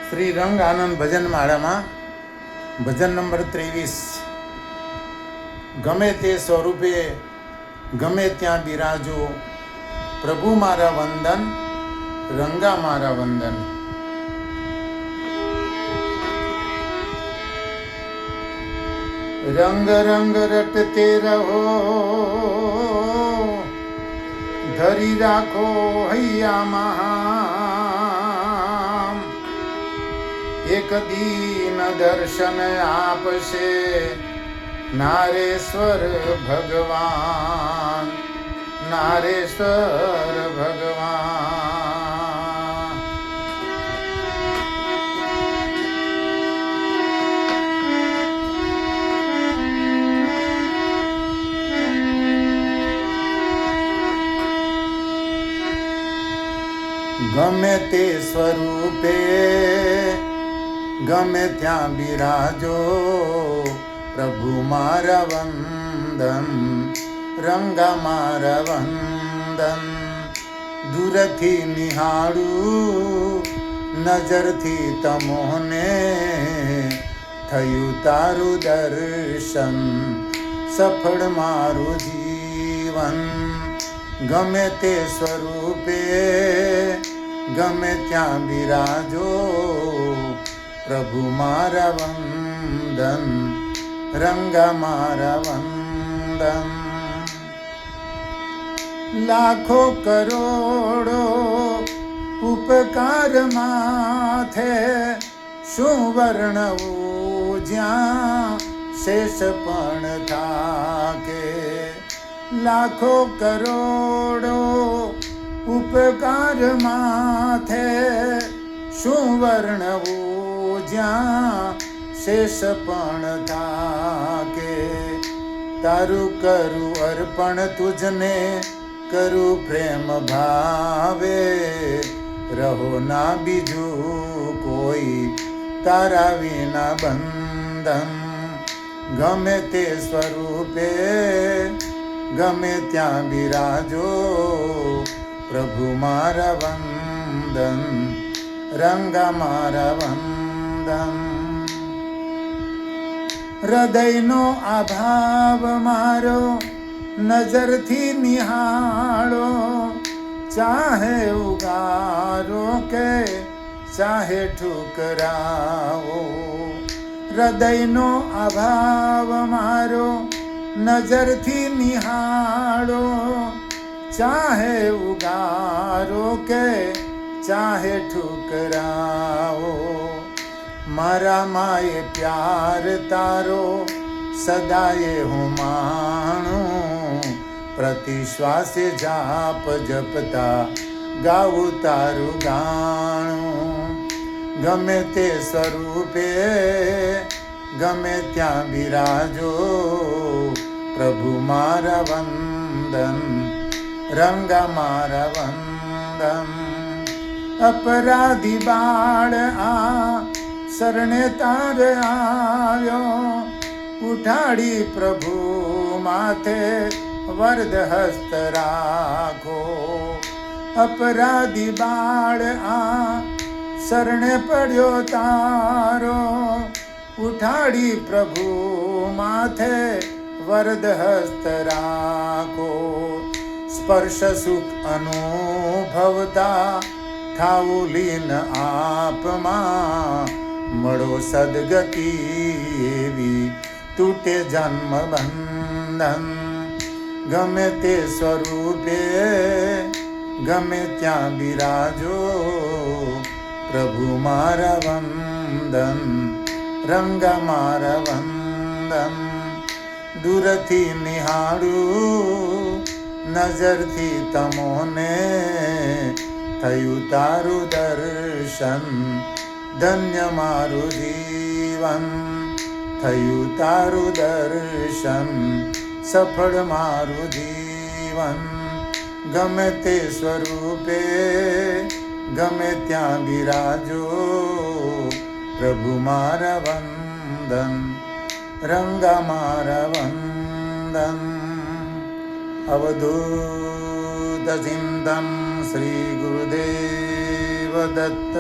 શ્રી રંગ આનંદ ભજન માળામાં ભજન નંબર 23. ગમે તે સ્વરૂપે ગમે ત્યાં બિરાજો, પ્રભુ મારા વંદન, રંગા મારા વંદન. રંગ રંગ રટતે રહો, ધરી રાખો હૈયામાં. એક દીન દર્શન આપશે નારેશ્વર ભગવાન, નારેશ્વર ભગવાન. ગમે તે સ્વરૂપે ગમે ત્યાં બિરાજો, પ્રભુ મારા વંદન, રંગા મારા વંદન. દૂરથી નિહાળું નજરથી તમોને, થયું તારું દર્શન, સફળ મારું જીવન. ગમે તે સ્વરૂપે ગમે ત્યાં બિરાજો, પ્રભુ મારા વંદન, રંગા મારા વંદન. લાખો કરોડો ઉપકાર માથે શું વર્ણવું, જ્યાં શેષ પણ થાકે. લાખો કરોડો ઉપકાર માથે શું વર્ણવું, જ્યાં શેષ પણ થાકે. તારું કરું અર્પણ તુજને, કરું પ્રેમ ભાવે, રહો ના બીજું કોઈ તારા વિના બંધન. ગમે તે સ્વરૂપે ગમે ત્યાં બિરાજો, પ્રભુ મારા વંદન, રંગા મારા વંદન. હૃદયનો આભાવ મારો નજરથી નિહાળો, ચાહે ઉગારો કે ચાહે ઠુકરાવો. હૃદયનો અભાવ મારો નજરથી નિહાળો, ચાહે ઉગારો કે ચાહે ઠુકરાવો. મારા માએ પ્યાર તારો સદાયે હું માણું, પ્રતિ શ્વાસે જાપ જપતા ગાવું તારું ગાણું. ગમે તે સ્વરૂપે ગમે ત્યાં બિરાજો, પ્રભુ મારા વંદન, રંગા મારા વંદન. અપરાધી બાળ આ શરણે તાર આવ્યો, ઉઠાડી પ્રભુ માથે વરદ હસ્ત રાખો. અપરાધી બાળ આ શરણે પડ્યો તારો, ઉઠાડી પ્રભુ માથે વરદ હસ્ત રાખો. સ્પર્શ સુખ અનુભવતા થાવું લીન આપમાં, મળો સદગતિ એવી તૂટે જન્મ બંધન. ગમે તે સ્વરૂપે ગમે ત્યાં બિરાજો, પ્રભુ મારા વંદન, રંગા મારા વંદન. દૂરથી નિહાળું નજરથી તમોને, થયું તારું દર્શન, ધન્ય મારું જીવન. થયું તારું દર્શન, સફળ મારું જીવન. ગમે તે સ્વરૂપે ગમે ત્યાં બિરાજો, પ્રભુ મારા વંદન, રંગા મારા વંદન. અવધૂત ચિંતન શ્રી ગુરુદેવ દત્ત.